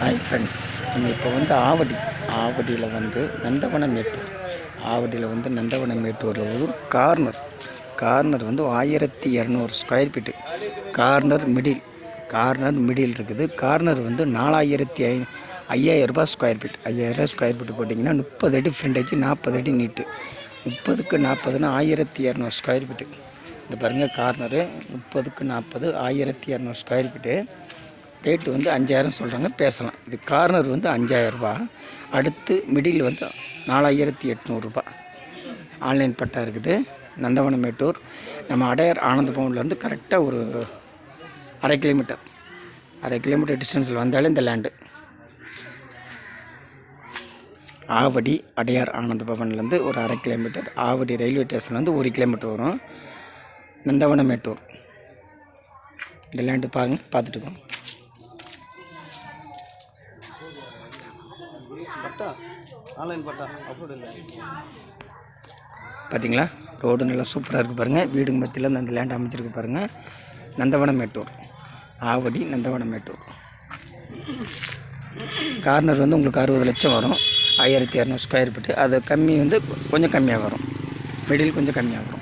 Hi friends, நம்ம இப்போ வந்து ஆவடியில் வந்து நந்தவனம் மேட்டூர் நந்தவனம் மேட்டூரில் ஒரு கார்னர் வந்து 1200 ஸ்கொயர் ஃபீட்டு. கார்னர் மிடில் இருக்குது. கார்னர் வந்து 5000 ரூபாய் ஸ்கொயர் ஃபீட். 5000 ஸ்கொயர் ஃபீட்டு போட்டிங்கன்னா 30 அடி ஃப்ரண்டேஜ், 40 அடி நீட்டு. 30க்கு 40னா 1200 ஸ்கொயர் ஃபீட்டு. இந்த பாருங்கள், கார்னரு 30க்கு 40 1200 ஸ்கொயர் ஃபீட்டு. ரேட்டு வந்து 5000 சொல்கிறாங்க, பேசலாம். இது கார்னர் வந்து 5000 ரூபா. அடுத்து மிடில் வந்து 4800 ரூபா. ஆன்லைன் பட்டா இருக்குது. நந்தவனம் மேட்டூர் நம்ம அடையார் ஆனந்த பவன்லேருந்து கரெக்டாக ஒரு அரை கிலோமீட்டர் டிஸ்டன்ஸில் வந்தாலே இந்த லேண்டு. ஆவடி அடையார் ஆனந்த பவன்லேருந்து ஒரு அரை கிலோமீட்டர், ஆவடி ரயில்வே ஸ்டேஷன்லேருந்து 1 கிலோமீட்டர் வரும். நந்தவனம் மேட்டூர் இந்த லேண்டு பாருங்கள், பார்த்துட்டுக்கோங்க. ஆன்லைன் பட்டா அப்லோட் இல்லை. பார்த்தீங்களா, ரோடு நல்லா சூப்பராக இருக்குது பாருங்கள். வீடுங்க மத்தியில் அந்த லேண்ட் அமைச்சிருக்கு பாருங்கள். நந்தவனம் மேட்டூர், ஆவடி நந்தவனம் மேட்டூர். கார்னர் வந்து உங்களுக்கு 60 லட்சம் வரும். 1200 ஸ்கொயர் ஃபீட்டு. அது கம்மி வந்து கொஞ்சம் கம்மியாக வரும். மிடில் கொஞ்சம் கம்மியாக வரும்.